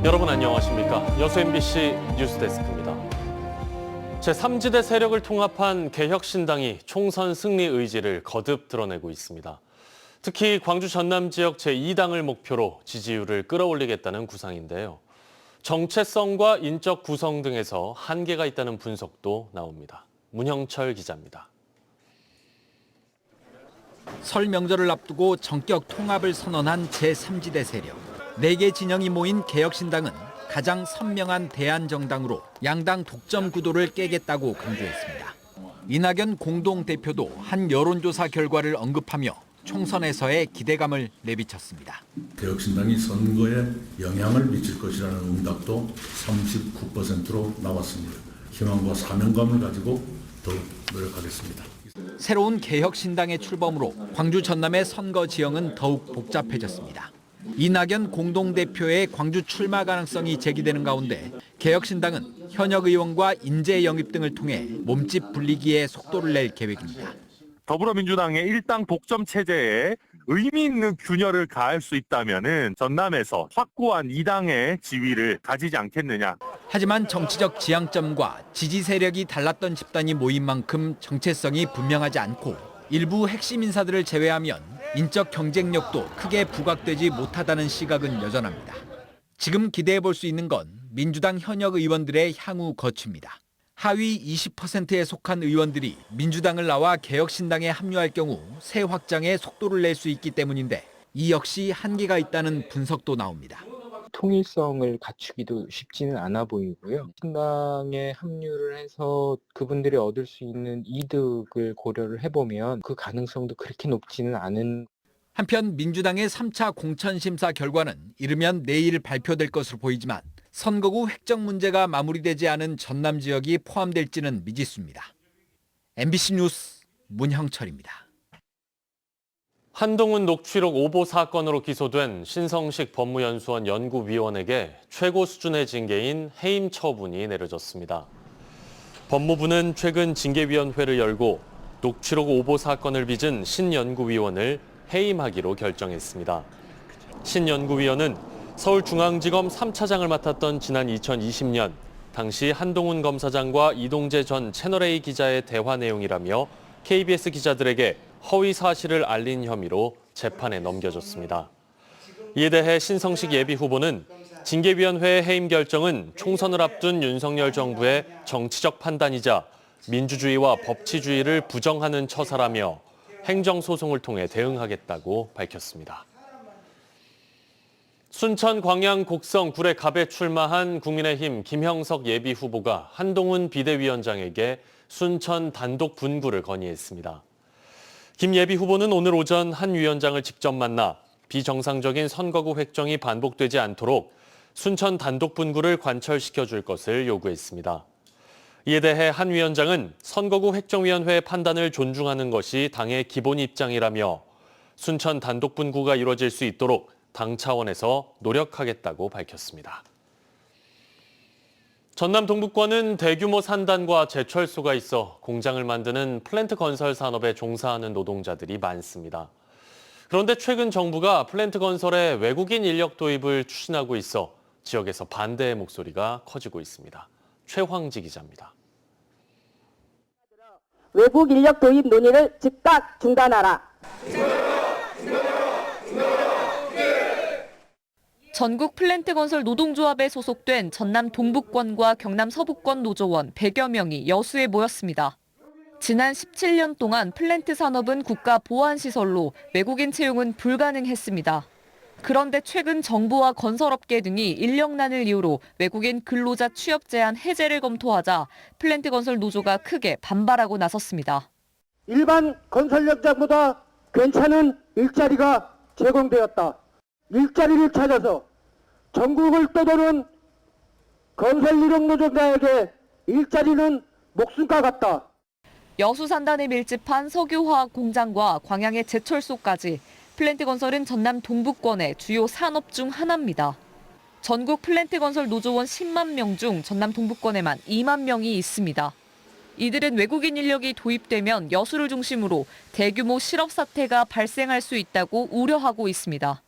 여러분 안녕하십니까? 여수 MBC 뉴스데스크입니다. 제3지대 세력을 통합한 개혁신당이 총선 승리 의지를 거듭 드러내고 있습니다. 특히 광주 전남 지역 제2당을 목표로 지지율을 끌어올리겠다는 구상인데요. 정체성과 인적 구성 등에서 한계가 있다는 분석도 나옵니다. 문형철 기자입니다. 설 명절을 앞두고 전격 통합을 선언한 제3지대 세력. 4개 진영이 모인 개혁신당은 가장 선명한 대안정당으로 양당 독점 구도를 깨겠다고 강조했습니다. 이낙연 공동대표도 한 여론조사 결과를 언급하며 총선에서의 기대감을 내비쳤습니다. 개혁신당이 선거에 영향을 미칠 것이라는 응답도 39%로 나왔습니다. 희망과 사명감을 가지고 더욱 노력하겠습니다. 새로운 개혁신당의 출범으로 광주 전남의 선거 지형은 더욱 복잡해졌습니다. 이낙연 공동대표의 광주 출마 가능성이 제기되는 가운데 개혁신당은 현역 의원과 인재 영입 등을 통해 몸집 불리기에 속도를 낼 계획입니다. 더불어민주당의 일당 독점 체제에 의미 있는 균열을 가할 수 있다면은 전남에서 확고한 2당의 지위를 가지지 않겠느냐. 하지만 정치적 지향점과 지지 세력이 달랐던 집단이 모인 만큼 정체성이 분명하지 않고 일부 핵심 인사들을 제외하면 인적 경쟁력도 크게 부각되지 못하다는 시각은 여전합니다. 지금 기대해 볼 수 있는 건 민주당 현역 의원들의 향후 거취입니다. 하위 20%에 속한 의원들이 민주당을 나와 개혁신당에 합류할 경우 새 확장에 속도를 낼 수 있기 때문인데 이 역시 한계가 있다는 분석도 나옵니다. 통일성을 갖추기도 쉽지는 않아 보이고요. 신당에 합류를 해서 그분들이 얻을 수 있는 이득을 고려를 해보면 그 가능성도 그렇게 높지는 않은. 한편 민주당의 3차 공천심사 결과는 이르면 내일 발표될 것으로 보이지만 선거구 획정 문제가 마무리되지 않은 전남 지역이 포함될지는 미지수입니다. MBC 뉴스 문형철입니다. 한동훈 녹취록 오보 사건으로 기소된 신성식 법무연수원 연구위원에게 최고 수준의 징계인 해임 처분이 내려졌습니다. 법무부는 최근 징계위원회를 열고 녹취록 오보 사건을 빚은 신 연구위원을 해임하기로 결정했습니다. 신 연구위원은 서울중앙지검 3차장을 맡았던 지난 2020년 당시 한동훈 검사장과 이동재 전 채널A 기자의 대화 내용이라며 KBS 기자들에게 허위 사실을 알린 혐의로 재판에 넘겨졌습니다. 이에 대해 신성식 예비후보는 징계위원회의 해임 결정은 총선을 앞둔 윤석열 정부의 정치적 판단이자 민주주의와 법치주의를 부정하는 처사라며 행정소송을 통해 대응하겠다고 밝혔습니다. 순천 광양 곡성 구례갑에 출마한 국민의힘 김형석 예비후보가 한동훈 비대위원장에게 순천 단독 분구를 건의했습니다. 김 예비후보는 오늘 오전 한 위원장을 직접 만나 비정상적인 선거구 획정이 반복되지 않도록 순천 단독 분구를 관철시켜줄 것을 요구했습니다. 이에 대해 한 위원장은 선거구 획정위원회의 판단을 존중하는 것이 당의 기본 입장이라며 순천 단독 분구가 이루어질 수 있도록 당 차원에서 노력하겠다고 밝혔습니다. 전남 동북권은 대규모 산단과 제철소가 있어 공장을 만드는 플랜트 건설 산업에 종사하는 노동자들이 많습니다. 그런데 최근 정부가 플랜트 건설에 외국인 인력 도입을 추진하고 있어 지역에서 반대의 목소리가 커지고 있습니다. 최황지 기자입니다. 외국 인력 도입 논의를 즉각 중단하라. 전국 플랜트 건설 노동조합에 소속된 전남 동북권과 경남 서북권 노조원 100여 명이 여수에 모였습니다. 지난 17년 동안 플랜트 산업은 국가 보안시설로 외국인 채용은 불가능했습니다. 그런데 최근 정부와 건설업계 등이 인력난을 이유로 외국인 근로자 취업 제한 해제를 검토하자 플랜트 건설 노조가 크게 반발하고 나섰습니다. 일반 건설력자보다 괜찮은 일자리가 제공되었다. 일자리를 찾아서 전국을 떠도는 건설인력 노동자에게 일자리는 목숨과 같다. 여수 산단에 밀집한 석유화학 공장과 광양의 제철소까지 플랜트 건설은 전남 동북권의 주요 산업 중 하나입니다. 전국 플랜트 건설 노조원 10만 명 중 전남 동북권에만 2만 명이 있습니다. 이들은 외국인 인력이 도입되면 여수를 중심으로 대규모 실업 사태가 발생할 수 있다고 우려하고 있습니다.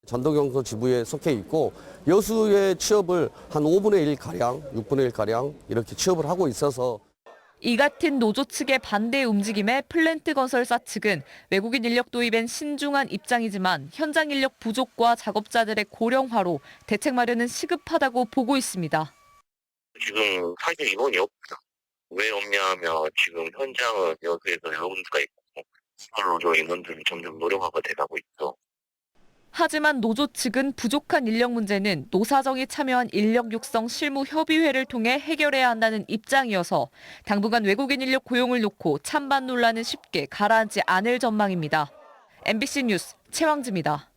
전도경도 지부에 속해 있고 여수의 취업을 한 5분의 1가량, 6분의 1가량 이렇게 취업을 하고 있어서 이 같은 노조 측의 반대 움직임에 플랜트 건설사 측은 외국인 인력 도입엔 신중한 입장이지만 현장 인력 부족과 작업자들의 고령화로 대책 마련은 시급하다고 보고 있습니다. 지금 사실 인원이 없다. 왜 없냐 하면 지금 현장은 여기에서 여러분들과 있고 스몰노조 인원들이 점점 노령화가 돼가고 있어. 하지만 노조 측은 부족한 인력 문제는 노사정이 참여한 인력 육성 실무 협의회를 통해 해결해야 한다는 입장이어서 당분간 외국인 인력 고용을 놓고 찬반 논란은 쉽게 가라앉지 않을 전망입니다. MBC 뉴스 최왕지입니다.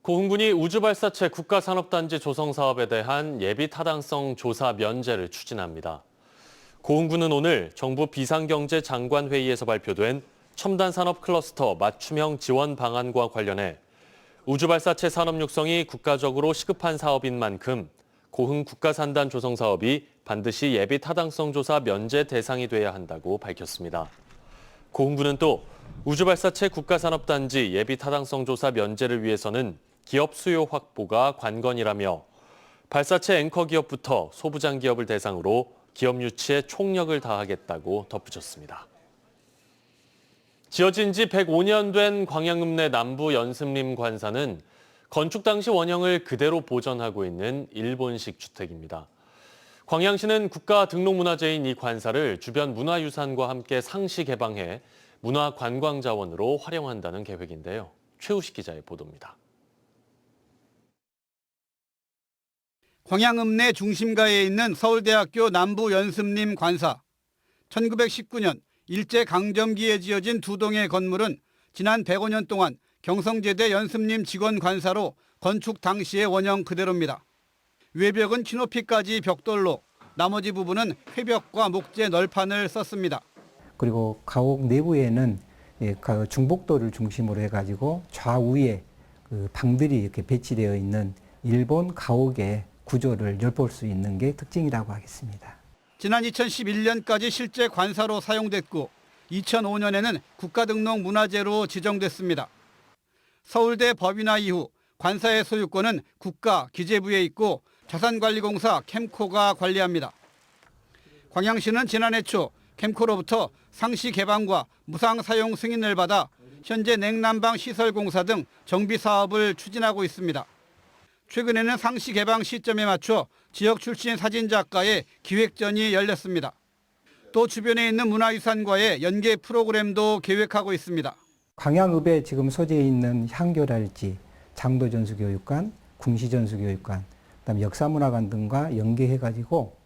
고흥군이 우주발사체 국가산업단지 조성 사업에 대한 예비 타당성 조사 면제를 추진합니다. 고흥군은 오늘 정부 비상경제장관회의에서 발표된 첨단 산업 클러스터 맞춤형 지원 방안과 관련해 우주발사체 산업 육성이 국가적으로 시급한 사업인 만큼 고흥 국가산단 조성 사업이 반드시 예비 타당성 조사 면제 대상이 돼야 한다고 밝혔습니다. 고흥군은 또 우주발사체 국가산업단지 예비 타당성 조사 면제를 위해서는 기업 수요 확보가 관건이라며 발사체 앵커 기업부터 소부장 기업을 대상으로 기업 유치에 총력을 다하겠다고 덧붙였습니다. 지어진 지 105년 된 광양읍내 남부 연습림 관사는 건축 당시 원형을 그대로 보존하고 있는 일본식 주택입니다. 광양시는 국가 등록문화재인 이 관사를 주변 문화유산과 함께 상시 개방해 문화관광자원으로 활용한다는 계획인데요. 최우식 기자의 보도입니다. 광양읍내 중심가에 있는 서울대학교 남부 연습림 관사. 1919년 일제강점기에 지어진 두 동의 건물은 지난 105년 동안 경성제대 연습림 직원 관사로 건축 당시의 원형 그대로입니다. 외벽은 키높이까지 벽돌로, 나머지 부분은 회벽과 목재 널판을 썼습니다. 그리고 가옥 내부에는 중복도를 중심으로 해가지고 좌우에 방들이 이렇게 배치되어 있는 일본 가옥의 구조를 엿볼 수 있는 게 특징이라고 하겠습니다. 지난 2011년까지 실제 관사로 사용됐고 2005년에는 국가등록 문화재로 지정됐습니다. 서울대 법인화 이후 관사의 소유권은 국가 기재부에 있고 자산관리공사 캠코가 관리합니다. 광양시는 지난해 초 캠코로부터 상시 개방과 무상 사용 승인을 받아 현재 냉난방 시설공사 등 정비 사업을 추진하고 있습니다. 최근에는 상시 개방 시점에 맞춰 지역 출신 사진작가의 기획전이 열렸습니다. 또 주변에 있는 문화유산과의 연계 프로그램도 계획하고 있습니다. 광양읍에 지금 소재에 있는 향교랄지, 장도전수교육관, 궁시전수교육관, 그다음에 역사문화관 등과 연계해가지고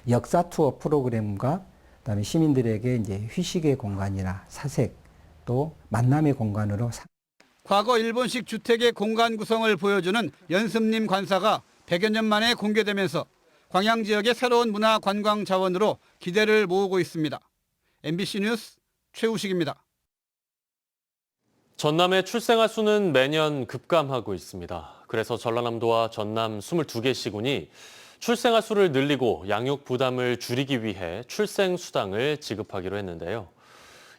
역사 투어 프로그램과 그다음에 시민들에게 이제 휴식의 공간이나 사색 또 만남의 공간으로. 과거 일본식 주택의 공간 구성을 보여주는 연습림 관사가 100여 년 만에 공개되면서 광양 지역의 새로운 문화 관광 자원으로 기대를 모으고 있습니다. MBC 뉴스 최우식입니다. 전남의 출생아 수는 매년 급감하고 있습니다. 그래서 전라남도와 전남 22개 시군이 출생아 수를 늘리고 양육 부담을 줄이기 위해 출생수당을 지급하기로 했는데요.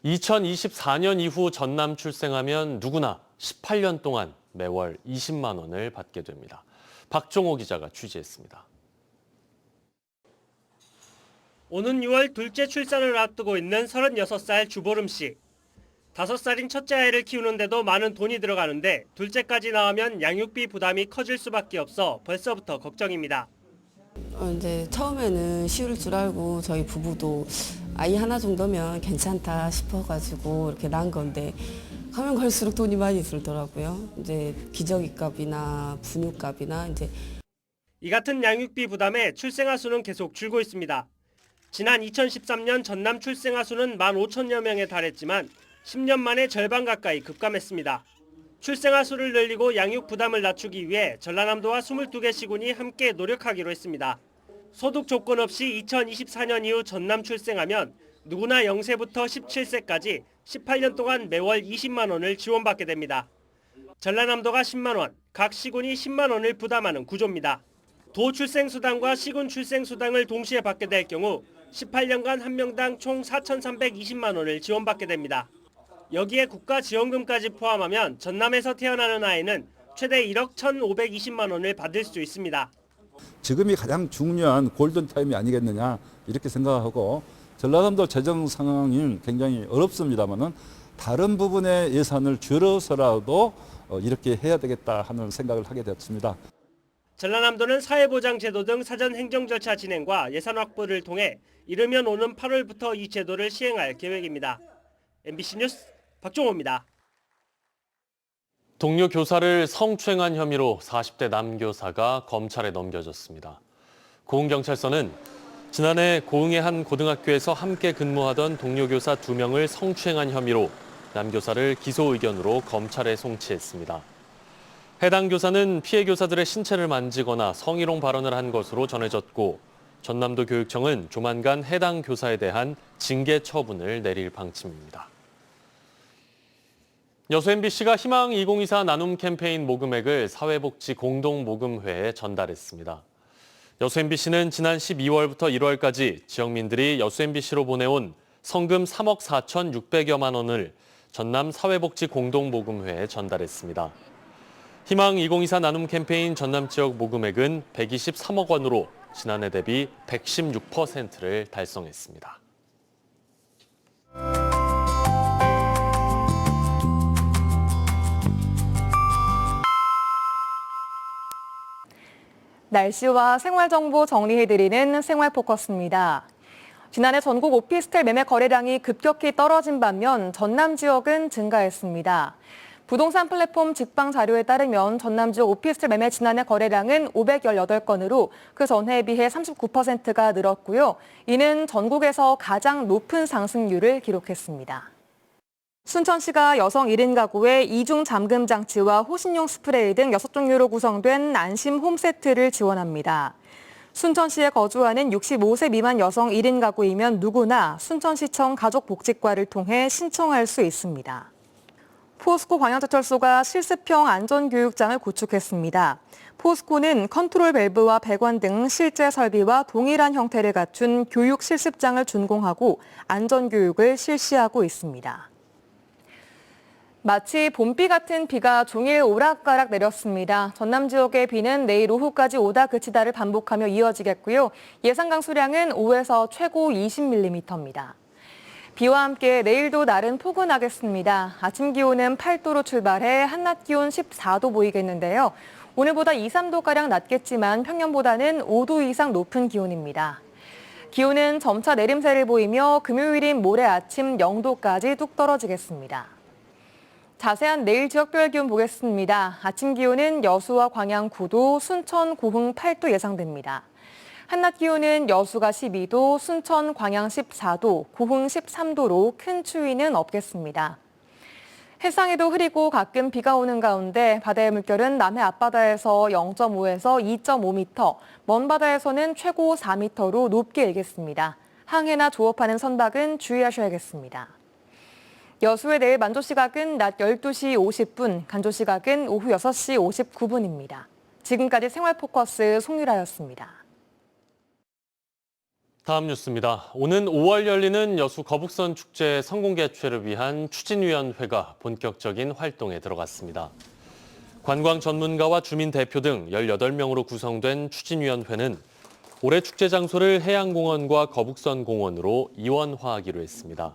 2024년 이후 전남 출생하면 누구나 18년 동안 매월 20만 원을 받게 됩니다. 박종호 기자가 취재했습니다. 오는 6월 둘째 출산을 앞두고 있는 36살 주보름 씨. 5살인 첫째 아이를 키우는데도 많은 돈이 들어가는데 둘째까지 나오면 양육비 부담이 커질 수밖에 없어 벌써부터 걱정입니다. 이제 처음에는 쉬울 줄 알고 저희 부부도 아이 하나 정도면 괜찮다 싶어가지고 이렇게 낳은 건데 가면 갈수록 돈이 많이 들더라고요. 이제 기저귀값이나 분유값이나 이제 이 같은 양육비 부담에 출생아 수는 계속 줄고 있습니다. 지난 2013년 전남 출생아 수는 15,000여 명에 달했지만 10년 만에 절반 가까이 급감했습니다. 출생아 수를 늘리고 양육 부담을 낮추기 위해 전라남도와 22개 시군이 함께 노력하기로 했습니다. 소득 조건 없이 2024년 이후 전남 출생하면 누구나 0세부터 17세까지 18년 동안 매월 20만 원을 지원받게 됩니다. 전라남도가 10만 원, 각 시군이 10만 원을 부담하는 구조입니다. 도 출생수당과 시군 출생수당을 동시에 받게 될 경우 18년간 한 명당 총 4,320만 원을 지원받게 됩니다. 여기에 국가지원금까지 포함하면 전남에서 태어나는 아이는 최대 1억 1,520만 원을 받을 수 있습니다. 지금이 가장 중요한 골든타임이 아니겠느냐 이렇게 생각하고 전라남도 재정 상황이 굉장히 어렵습니다만은 다른 부분의 예산을 줄여서라도 이렇게 해야 되겠다 하는 생각을 하게 되었습니다. 전라남도는 사회보장제도 등 사전 행정 절차 진행과 예산 확보를 통해 이르면 오는 8월부터 이 제도를 시행할 계획입니다. MBC 뉴스 박종호입니다. 동료 교사를 성추행한 혐의로 40대 남교사가 검찰에 넘겨졌습니다. 고흥경찰서는 지난해 고흥의 한 고등학교에서 함께 근무하던 동료 교사 2명을 성추행한 혐의로 남교사를 기소 의견으로 검찰에 송치했습니다. 해당 교사는 피해 교사들의 신체를 만지거나 성희롱 발언을 한 것으로 전해졌고 전남도 교육청은 조만간 해당 교사에 대한 징계 처분을 내릴 방침입니다. 여수 MBC가 희망 2024 나눔 캠페인 모금액을 사회복지공동모금회에 전달했습니다. 여수 MBC는 지난 12월부터 1월까지 지역민들이 여수 MBC로 보내온 성금 3억 4,600여만 원을 전남 사회복지공동모금회에 전달했습니다. 희망 2024 나눔 캠페인 전남 지역 모금액은 123억 원으로 지난해 대비 116%를 달성했습니다. 날씨와 생활정보 정리해드리는 생활포커스입니다. 지난해 전국 오피스텔 매매 거래량이 급격히 떨어진 반면 전남 지역은 증가했습니다. 부동산 플랫폼 직방 자료에 따르면 전남 지역 오피스텔 매매 지난해 거래량은 518건으로 그 전해에 비해 39%가 늘었고요. 이는 전국에서 가장 높은 상승률을 기록했습니다. 순천시가 여성 1인 가구에 이중 잠금 장치와 호신용 스프레이 등 6종류로 구성된 안심 홈세트를 지원합니다. 순천시에 거주하는 65세 미만 여성 1인 가구이면 누구나 순천시청 가족복지과를 통해 신청할 수 있습니다. 포스코 광양제철소가 실습형 안전교육장을 구축했습니다. 포스코는 컨트롤 밸브와 배관 등 실제 설비와 동일한 형태를 갖춘 교육 실습장을 준공하고 안전교육을 실시하고 있습니다. 마치 봄비 같은 비가 종일 오락가락 내렸습니다. 전남 지역의 비는 내일 오후까지 오다 그치다를 반복하며 이어지겠고요. 예상 강수량은 5에서 최고 20mm입니다. 비와 함께 내일도 날은 포근하겠습니다. 아침 기온은 8도로 출발해 한낮 기온 14도 보이겠는데요. 오늘보다 2, 3도가량 낮겠지만 평년보다는 5도 이상 높은 기온입니다. 기온은 점차 내림세를 보이며 금요일인 모레 아침 0도까지 뚝 떨어지겠습니다. 자세한 내일 지역별 기온 보겠습니다. 아침 기온은 여수와 광양 9도, 순천, 고흥 8도 예상됩니다. 한낮 기온은 여수가 12도, 순천, 광양 14도, 고흥 13도로 큰 추위는 없겠습니다. 해상에도 흐리고 가끔 비가 오는 가운데 바다의 물결은 남해 앞바다에서 0.5에서 2.5m, 먼 바다에서는 최고 4m로 높게 일겠습니다. 항해나 조업하는 선박은 주의하셔야겠습니다. 여수의 내일 만조 시각은 낮 12시 50분, 간조 시각은 오후 6시 59분입니다. 지금까지 생활포커스 송유라였습니다. 다음 뉴스입니다. 오는 5월 열리는 여수 거북선 축제 성공 개최를 위한 추진위원회가 본격적인 활동에 들어갔습니다. 관광 전문가와 주민 대표 등 18명으로 구성된 추진위원회는 올해 축제 장소를 해양공원과 거북선공원으로 이원화하기로 했습니다.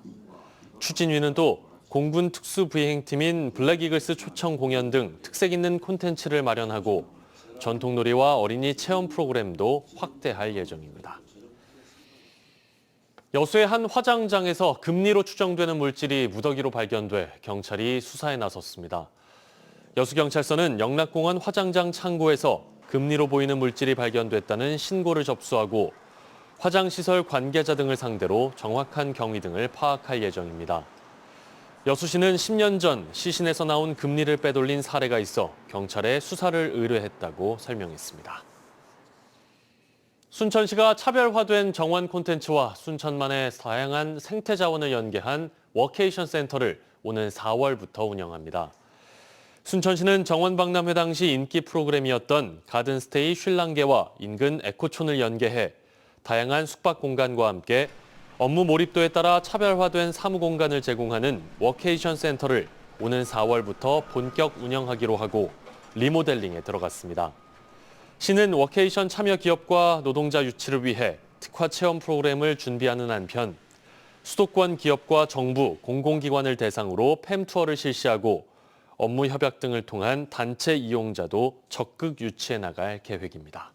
추진위는 또 공군 특수부행팀인 블랙이글스 초청 공연 등 특색 있는 콘텐츠를 마련하고 전통놀이와 어린이 체험 프로그램도 확대할 예정입니다. 여수의 한 화장장에서 금리로 추정되는 물질이 무더기로 발견돼 경찰이 수사에 나섰습니다. 여수경찰서는 영락공원 화장장 창고에서 금리로 보이는 물질이 발견됐다는 신고를 접수하고 화장시설 관계자 등을 상대로 정확한 경위 등을 파악할 예정입니다. 여수시는 10년 전 시신에서 나온 금리를 빼돌린 사례가 있어 경찰에 수사를 의뢰했다고 설명했습니다. 순천시가 차별화된 정원 콘텐츠와 순천만의 다양한 생태 자원을 연계한 워케이션 센터를 오는 4월부터 운영합니다. 순천시는 정원 박람회 당시 인기 프로그램이었던 가든스테이 쉴랑게와 인근 에코촌을 연계해 다양한 숙박 공간과 함께 업무 몰입도에 따라 차별화된 사무 공간을 제공하는 워케이션 센터를 오는 4월부터 본격 운영하기로 하고 리모델링에 들어갔습니다. 시는 워케이션 참여 기업과 노동자 유치를 위해 특화 체험 프로그램을 준비하는 한편 수도권 기업과 정부, 공공기관을 대상으로 팸 투어를 실시하고 업무 협약 등을 통한 단체 이용자도 적극 유치해 나갈 계획입니다.